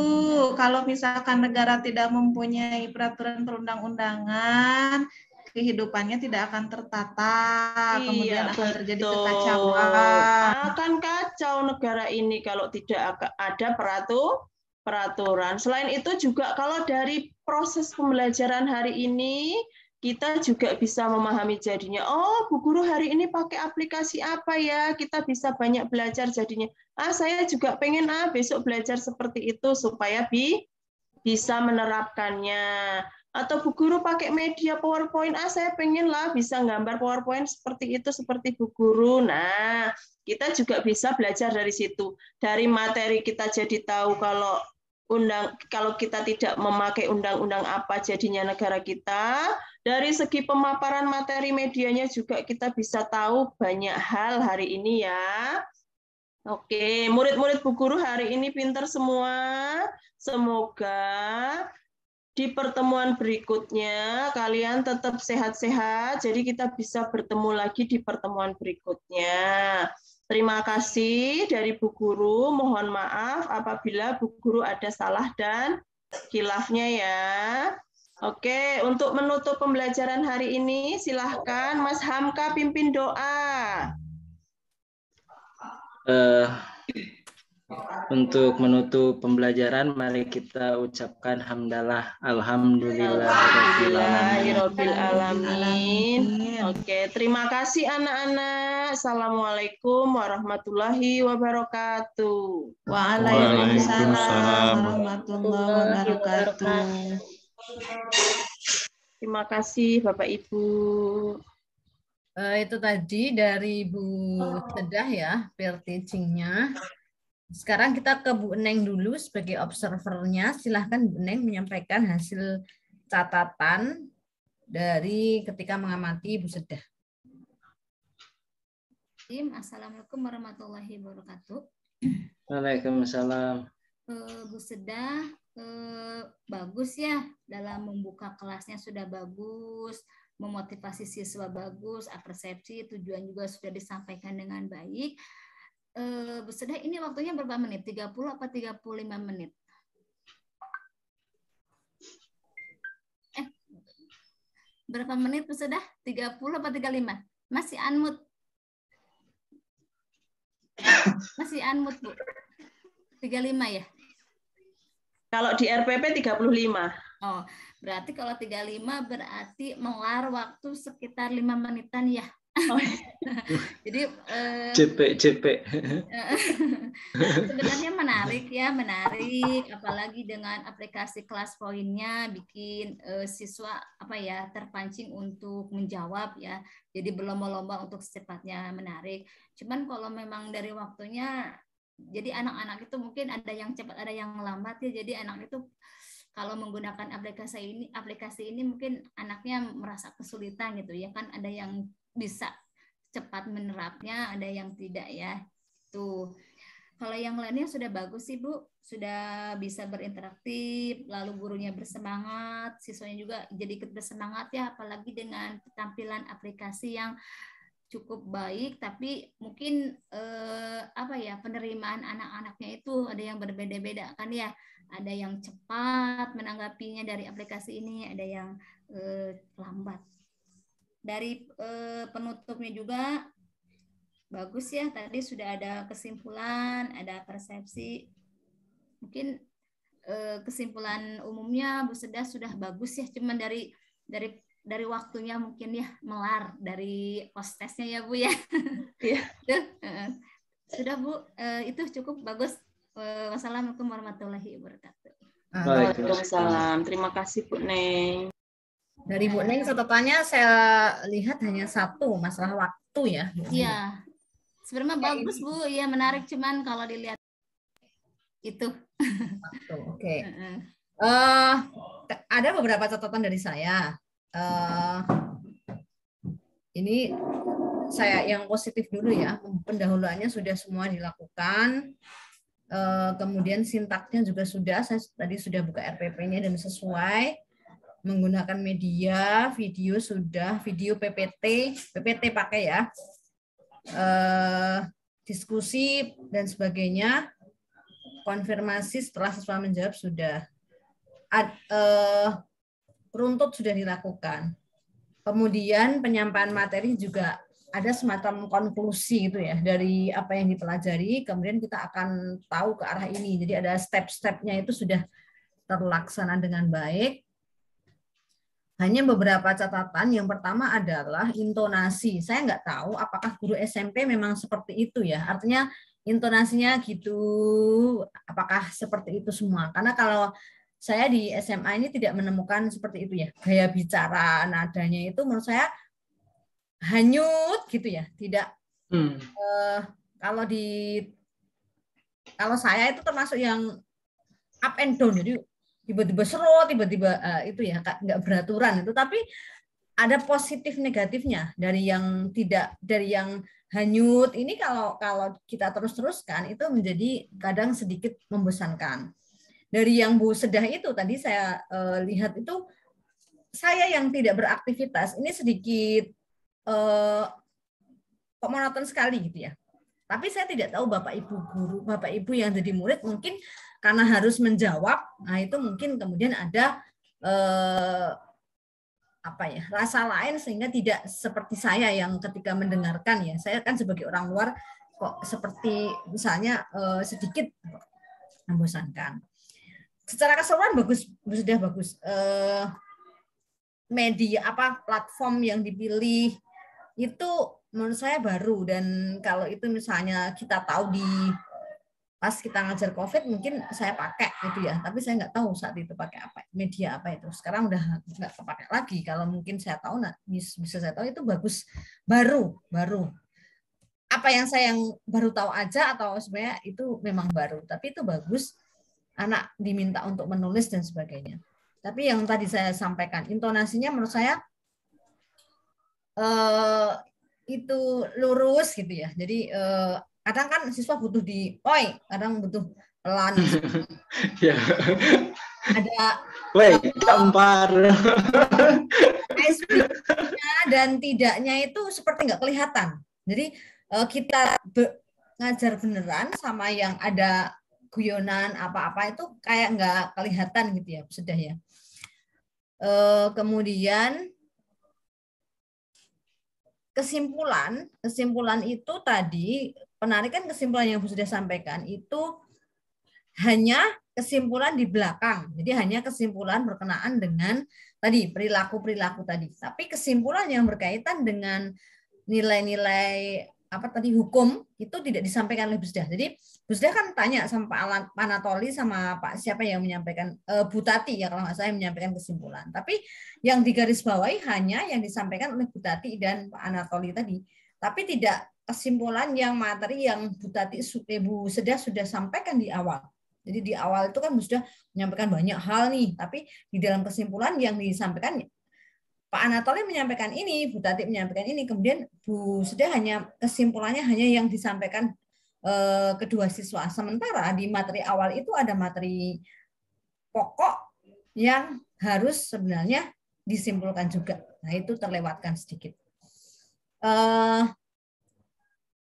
kalau misalkan negara tidak mempunyai peraturan perundang-undangan, kehidupannya tidak akan tertata, kemudian akan terjadi kekacauan. Akan kacau negara ini kalau tidak ada peraturan. Selain itu juga kalau dari proses pembelajaran hari ini, kita juga bisa memahami jadinya. Oh, Bu Guru hari ini pakai aplikasi apa ya? Kita bisa banyak belajar jadinya. Saya juga pengen besok belajar seperti itu supaya bisa menerapkannya. Atau Bu Guru pakai media PowerPoint, saya pengen lah bisa gambar PowerPoint seperti itu, seperti Bu Guru. Nah, kita juga bisa belajar dari situ. Dari materi kita jadi tahu kalau kita tidak memakai undang-undang apa jadinya negara kita. Dari segi pemaparan materi medianya juga kita bisa tahu banyak hal hari ini ya. Oke, murid-murid Bu Guru hari ini pintar semua. Semoga di pertemuan berikutnya kalian tetap sehat-sehat, jadi kita bisa bertemu lagi di pertemuan berikutnya. Terima kasih dari Bu Guru, mohon maaf apabila Bu Guru ada salah dan khilafnya ya. Oke, untuk menutup pembelajaran hari ini, silahkan Mas Hamka pimpin doa. Untuk menutup pembelajaran, mari kita ucapkan hamdalah, alhamdulillahirabbil alamin. Oke, terima kasih anak-anak. Assalamualaikum warahmatullahi wabarakatuh. Waalaikumsalam warahmatullahi wabarakatuh. Terima kasih Bapak Ibu. Itu tadi dari Bu Sedah ya, peer teaching-nya. Sekarang kita ke Bu Neng dulu sebagai observernya. Silahkan Bu Neng menyampaikan hasil catatan dari ketika mengamati Bu Sedah. Assalamualaikum warahmatullahi wabarakatuh. Waalaikumsalam. Bu Sedah bagus ya dalam membuka kelasnya, sudah bagus, memotivasi siswa bagus, persepsi tujuan juga sudah disampaikan dengan baik. Bu Sedah ini waktunya berapa menit? 30 apa 35 menit? Berapa menit Bu Sedah? 30 apa 35? Masih unmute. Masih unmute, Bu. 35 ya? Kalau di RPP 35. Oh, berarti kalau 35 berarti melar waktu sekitar 5 menitan ya. Oh. Jadi cepet. Sebenarnya menarik ya, menarik, apalagi dengan aplikasi kelas poinnya bikin siswa terpancing untuk menjawab ya. Jadi berlomba-lomba untuk secepatnya, menarik. Cuman kalau memang dari waktunya, jadi anak-anak itu mungkin ada yang cepat, ada yang lambat ya. Jadi anak itu kalau menggunakan aplikasi ini mungkin anaknya merasa kesulitan gitu ya kan, ada yang bisa cepat menerapnya, ada yang tidak ya. Tuh. Kalau yang lainnya sudah bagus sih Bu, sudah bisa berinteraktif, lalu gurunya bersemangat, siswanya juga jadi ikut bersemangat ya, apalagi dengan tampilan aplikasi yang cukup baik, tapi mungkin penerimaan anak-anaknya itu ada yang berbeda-beda kan ya, ada yang cepat menanggapinya dari aplikasi ini, ada yang lambat. Dari penutupnya juga bagus ya, tadi sudah ada kesimpulan, ada persepsi. Mungkin kesimpulan umumnya Bu Sedah sudah bagus ya, cuman dari waktunya mungkin ya melar dari post-testnya ya Bu ya. Sudah Bu, itu cukup bagus. Wassalamualaikum warahmatullahi wabarakatuh. Waalaikumsalam. Terima kasih Bu Neng. Dari Bu Neng catatannya saya lihat hanya satu, masalah waktu ya. Iya. Sebenarnya bagus Bu, ya menarik, cuman kalau dilihat itu. Oke. Ada beberapa catatan dari saya. Ini saya yang positif dulu ya. Pendahuluannya sudah semua dilakukan. Kemudian sintaksnya juga sudah. Saya tadi sudah buka RPP-nya dan sesuai. Menggunakan media, video sudah, video PPT pakai ya. Diskusi dan sebagainya. konfirmasi setelah siswa menjawab sudah. Runtut sudah dilakukan. Kemudian penyampaian materi juga ada semacam konklusi gitu ya dari apa yang dipelajari, kemudian kita akan tahu ke arah ini. Jadi ada step-stepnya itu sudah terlaksana dengan baik. Hanya beberapa catatan. Yang pertama adalah intonasi. Saya nggak tahu apakah guru SMP memang seperti itu ya. Artinya intonasinya gitu, apakah seperti itu semua? Karena kalau saya di SMA ini tidak menemukan seperti itu ya. Gaya bicara, nadanya itu menurut saya hanyut gitu ya. Tidak kalau saya itu termasuk yang up and down. Jadi tiba-tiba serot, tiba-tiba itu ya nggak beraturan itu. Tapi ada positif negatifnya dari yang hanyut ini. Kalau kita terus-teruskan itu menjadi kadang sedikit membosankan. Dari yang Bu Sedah itu tadi saya lihat itu, saya yang tidak beraktivitas ini sedikit kok monoton sekali gitu ya. Tapi saya tidak tahu Bapak Ibu guru, Bapak Ibu yang jadi murid mungkin karena harus menjawab, nah itu mungkin kemudian ada rasa lain sehingga tidak seperti saya yang ketika mendengarkan ya. Saya kan sebagai orang luar kok seperti misalnya sedikit membosankan. Secara keseluruhan bagus, sudah bagus. Media platform yang dipilih itu menurut saya baru, dan kalau itu misalnya kita tahu pas kita ngajar COVID mungkin saya pakai itu ya, tapi saya nggak tahu saat itu pakai apa, media apa itu. Sekarang udah nggak kepakai lagi. Kalau mungkin saya tahu, bisa saya tahu itu bagus, baru. Apa yang saya baru tahu aja atau sebenarnya itu memang baru, tapi itu bagus. Anak diminta untuk menulis dan sebagainya. Tapi yang tadi saya sampaikan, intonasinya menurut saya itu lurus gitu ya. Jadi kadang kan siswa butuh kadang butuh pelan. Ya. Ada campar. Dan tidaknya itu seperti nggak kelihatan. Jadi kita ngajar beneran sama yang ada guyonan apa-apa itu kayak nggak kelihatan gitu ya, sudah ya. Kemudian kesimpulan itu tadi, penarikan kesimpulan yang sudah sampaikan itu hanya kesimpulan di belakang. Jadi hanya kesimpulan berkenaan dengan tadi perilaku tadi. Tapi kesimpulan yang berkaitan dengan nilai-nilai hukum itu tidak disampaikan oleh Bu Sedah. Jadi Bu Sedah kan tanya sama Pak Anatoli sama Pak siapa yang menyampaikan, Bu Tati ya kalau nggak salah yang menyampaikan kesimpulan. Tapi yang digarisbawahi hanya yang disampaikan oleh Bu Tati dan Pak Anatoli tadi. Tapi tidak kesimpulan yang materi yang Bu Sedah sudah sampaikan di awal. Jadi di awal itu kan Bu Sedah menyampaikan banyak hal nih, tapi di dalam kesimpulan yang disampaikan Pak Anatoli menyampaikan ini, Bu Tati menyampaikan ini, kemudian Bu Sedah kesimpulannya hanya yang disampaikan kedua siswa. Sementara di materi awal itu ada materi pokok yang harus sebenarnya disimpulkan juga. Nah itu terlewatkan sedikit.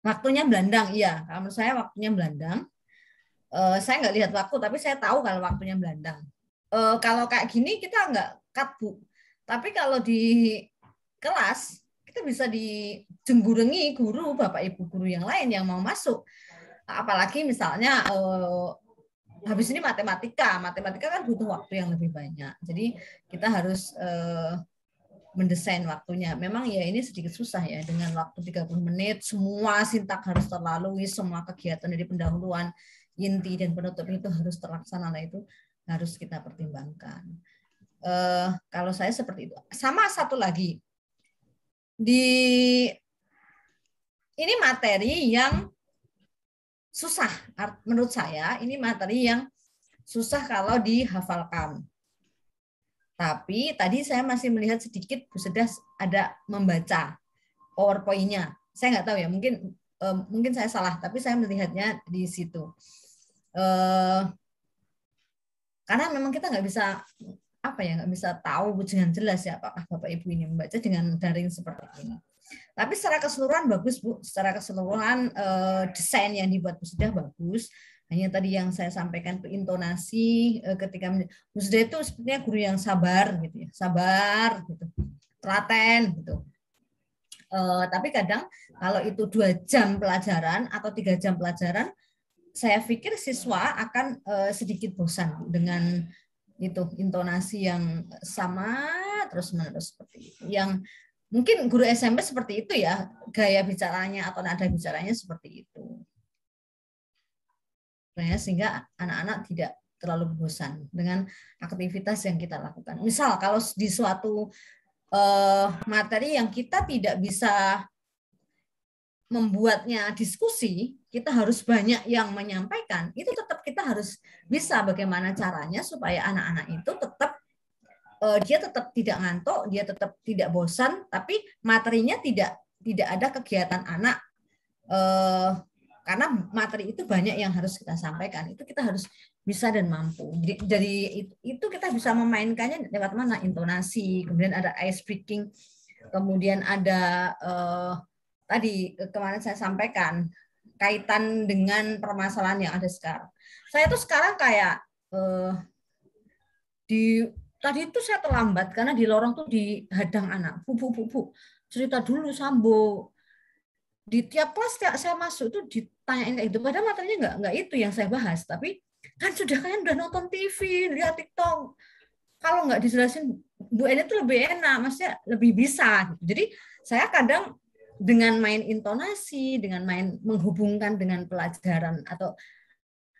Waktunya belandang, iya. Kalau menurut saya waktunya belandang. Saya nggak lihat waktu, tapi saya tahu kalau waktunya belandang. Kalau kayak gini kita nggak cut, Bu. Tapi kalau di kelas, kita bisa dijenggurengi guru, Bapak Ibu guru yang lain yang mau masuk. Apalagi misalnya habis ini matematika kan butuh waktu yang lebih banyak. Jadi kita harus mendesain waktunya. Memang ya ini sedikit susah ya, dengan waktu 30 menit, semua sintak harus terlalui, semua kegiatan dari pendahuluan, inti dan penutup itu harus terlaksana. Nah itu harus kita pertimbangkan. Kalau saya seperti itu. Sama satu lagi, ini materi yang susah. Menurut saya ini materi yang susah kalau dihafalkan. Tapi tadi saya masih melihat sedikit Bu Sedah ada membaca PowerPoint-nya. Saya nggak tahu ya, mungkin saya salah, tapi saya melihatnya di situ. Karena memang kita nggak bisa nggak bisa tahu dengan jelas ya apakah Bapak Ibu ini membaca dengan daring seperti ini. Tapi secara keseluruhan bagus Bu, secara keseluruhan desain yang dibuat Bu Sedah bagus. Hanya tadi yang saya sampaikan intonasi ketika Bu Sedah itu sepertinya guru yang sabar gitu ya, sabar gitu, telaten gitu. Tapi kadang kalau itu 2 jam pelajaran atau 3 jam pelajaran, saya pikir siswa akan sedikit bosan dengan itu intonasi yang sama terus-menerus seperti itu. Yang mungkin guru SMP seperti itu ya, gaya bicaranya atau nada bicaranya seperti itu. Sehingga anak-anak tidak terlalu bosan dengan aktivitas yang kita lakukan. Misal kalau di suatu materi yang kita tidak bisa membuatnya diskusi, kita harus banyak yang menyampaikan, itu tetap kita harus bisa bagaimana caranya supaya anak-anak itu tetap dia tetap tidak ngantuk, dia tetap tidak bosan, tapi materinya tidak ada kegiatan anak karena materi itu banyak yang harus kita sampaikan. Itu kita harus bisa dan mampu. Jadi dari itu kita bisa memainkannya lewat mana? Intonasi, kemudian ada ice breaking, kemudian ada tadi kemarin saya sampaikan kaitan dengan permasalahan yang ada sekarang. Saya tuh sekarang kayak tadi itu saya terlambat karena di lorong tuh dihadang anak. Bu, cerita dulu Sambo. Di tiap kelas saya masuk tuh ditanyain kayak gitu. Padahal materinya nggak itu yang saya bahas. Tapi kan kalian udah nonton TV, lihat TikTok. Kalau nggak dijelasin, Bu Eni tuh lebih enak, maksudnya lebih bisa. Jadi saya kadang dengan main intonasi, dengan main menghubungkan dengan pelajaran atau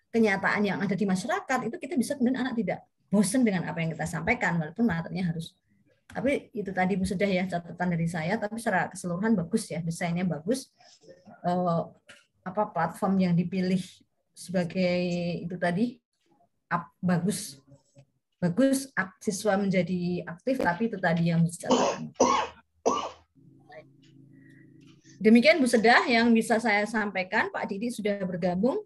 kenyataan yang ada di masyarakat, itu kita bisa kemudian anak tidak bosan dengan apa yang kita sampaikan, walaupun materinya harus. Tapi itu tadi Bu Sedah ya, catatan dari saya, tapi secara keseluruhan bagus ya, desainnya bagus. Platform yang dipilih sebagai itu tadi bagus, siswa menjadi aktif, tapi itu tadi yang dicatakan. Demikian Bu Sedah yang bisa saya sampaikan. Pak Didi sudah bergabung.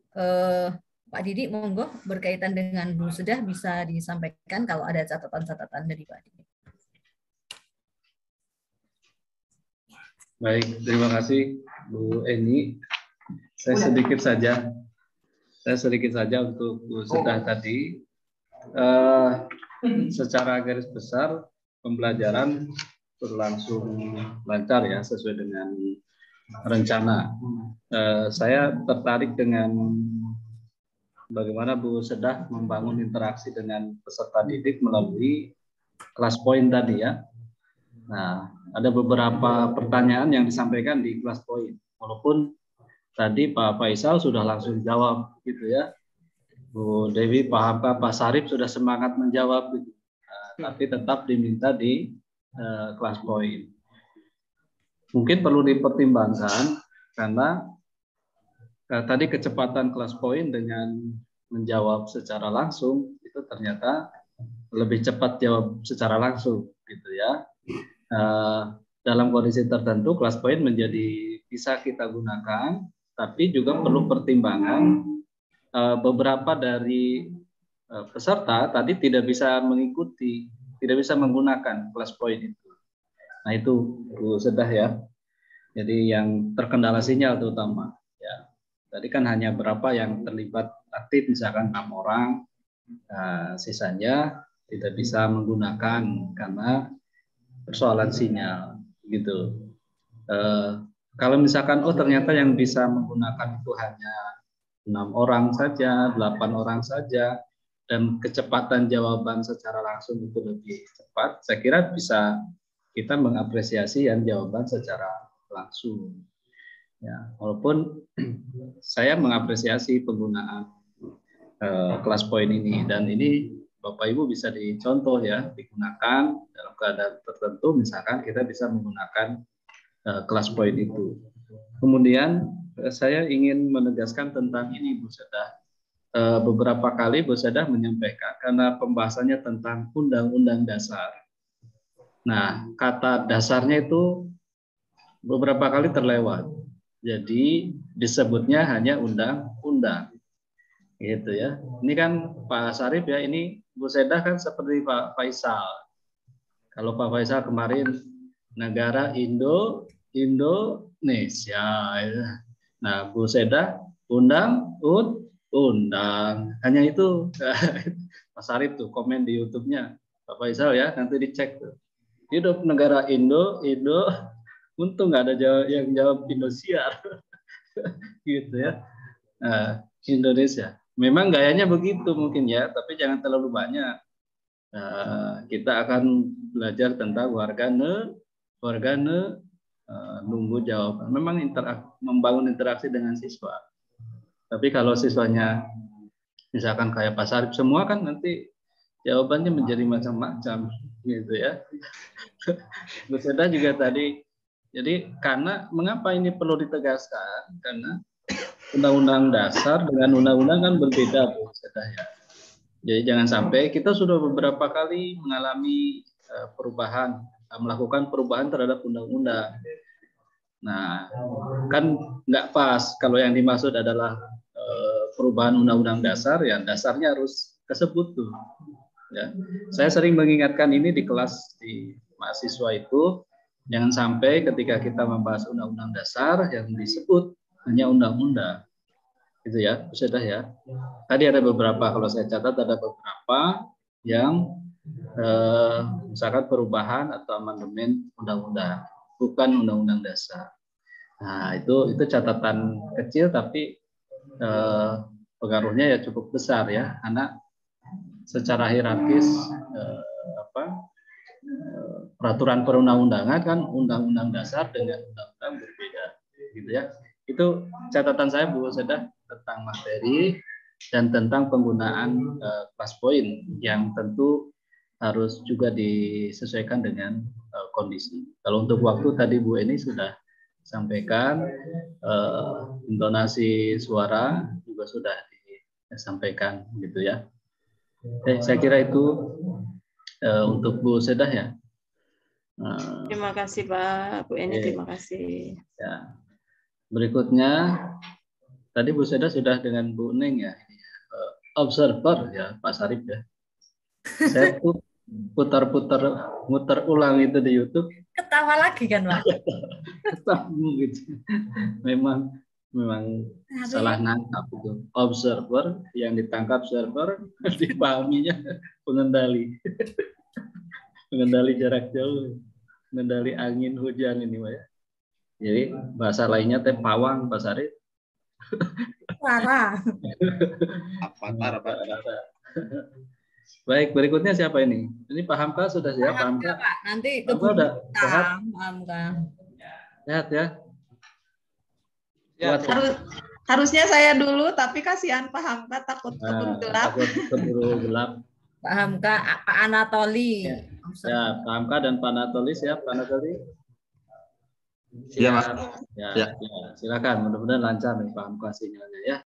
Pak Didi, monggo berkaitan dengan Bu Sedah bisa disampaikan kalau ada catatan-catatan dari Pak Didi. Baik, terima kasih Bu Eni. Saya sedikit saja untuk Bu Sedah tadi. Secara garis besar pembelajaran berlangsung lancar ya, sesuai dengan rencana. Saya tertarik dengan bagaimana Bu Sedah membangun interaksi dengan peserta didik melalui kelas poin tadi ya. Nah, ada beberapa pertanyaan yang disampaikan di kelas poin. Walaupun tadi Pak Faisal sudah langsung jawab gitu ya. Bu Dewi, Pak Hamka, Pak Sarip sudah semangat menjawab gitu. Tapi tetap diminta di kelas poin. Mungkin perlu dipertimbangkan karena tadi kecepatan kelas poin dengan menjawab secara langsung itu ternyata lebih cepat jawab secara langsung gitu ya. Dalam kondisi tertentu kelas poin menjadi bisa kita gunakan, tapi juga perlu pertimbangan beberapa dari peserta tadi tidak bisa mengikuti, tidak bisa menggunakan kelas poin itu. Nah itu Bu Sedah ya. Jadi yang terkendala sinyal terutama ya. Tadi kan hanya berapa yang terlibat aktif, misalkan 6 orang, sisanya tidak bisa menggunakan karena persoalan sinyal gitu. Kalau misalkan ternyata yang bisa menggunakan itu hanya 6 orang saja, 8 orang saja, dan kecepatan jawaban secara langsung itu lebih cepat, saya kira bisa kita mengapresiasi yang jawaban secara langsung. Ya, walaupun saya mengapresiasi penggunaan kelas poin ini, dan ini Bapak Ibu bisa dicontoh ya, digunakan dalam keadaan tertentu, misalkan kita bisa menggunakan kelas poin itu. Kemudian saya ingin menegaskan tentang ini Bu Sedah. Beberapa kali Bu Sedah menyampaikan karena pembahasannya tentang Undang-Undang Dasar. Nah, kata dasarnya itu beberapa kali terlewat. Jadi disebutnya hanya undang-undang. Gitu ya. Ini kan Pak Sarip ya, ini Bu Sedah kan seperti Pak Faisal. Kalau Pak Faisal kemarin negara Indonesia. Nah, Bu Sedah undang-undang. undang. Hanya itu. Mas Arif tuh komen di YouTube-nya Pak Faisal ya, nanti dicek tuh. Hidup negara Indo, untung nggak ada yang jawab Indosiar. Gitu ya. Nah, Indonesia. Memang gayanya begitu mungkin ya, tapi jangan terlalu banyak. Kita akan belajar tentang wargane, nunggu jawaban. Memang membangun interaksi dengan siswa. Tapi kalau siswanya misalkan kayak Pak Sarip semua kan nanti jawabannya menjadi macam-macam gitu ya. Bu Seda juga tadi. Jadi karena mengapa ini perlu ditegaskan? Karena Undang-Undang Dasar dengan Undang-Undang kan berbeda, Bu Seda ya. Jadi jangan sampai kita sudah beberapa kali mengalami melakukan perubahan terhadap undang-undang. Nah, kan nggak pas kalau yang dimaksud adalah perubahan Undang-Undang Dasar, ya dasarnya harus kesebut tuh. Ya. Saya sering mengingatkan ini di kelas di mahasiswa itu, jangan sampai ketika kita membahas Undang-Undang Dasar yang disebut hanya undang-undang, gitu ya, sudah ya. Tadi ada beberapa, kalau saya catat ada beberapa yang misalkan perubahan atau amandemen undang-undang, bukan Undang-Undang Dasar. Nah itu catatan kecil tapi pengaruhnya ya cukup besar ya, karena secara hierarkis peraturan perundang-undangan kan Undang-Undang Dasar dengan undang-undang berbeda, gitu ya. Itu catatan saya Bu Seda tentang materi dan tentang penggunaan class point yang tentu harus juga disesuaikan dengan kondisi. Kalau untuk waktu tadi Bu Eni sudah sampaikan, intonasi suara juga sudah disampaikan, gitu ya. Saya kira itu untuk Bu Sedah ya. Terima kasih Pak, Bu Eni, terima kasih. Ya. Berikutnya, tadi Bu Sedah sudah dengan Bu Neng ya, observer ya Pak Sarip ya. Saya muter ulang itu di YouTube. Ketawa lagi kan Pak? Ketawa gitu. Memang salah nangkap itu. Observer yang ditangkap server, dipahaminya pengendali. Pengendali jarak jauh, pengendali angin hujan ini Pak ya. Jadi bahasa lainnya teh pawang Pak Sarip. Parah. Baik, berikutnya siapa ini? Ini Pak Hamka sudah siap? Pak Hamka, Pak. Nanti udah sehat? Sehat ya? Harusnya saya dulu, tapi kasihan Pak Hamka takut keburu gelap. Takut keburu gelap. Pak Hamka, Pak Anatoli. Ya, Pak Hamka dan Pak Anatoli siap, Pak Anatoli? Siap. Ya, silakan. Mudah-mudahan lancar nih Pak Hamka sinyalnya ya.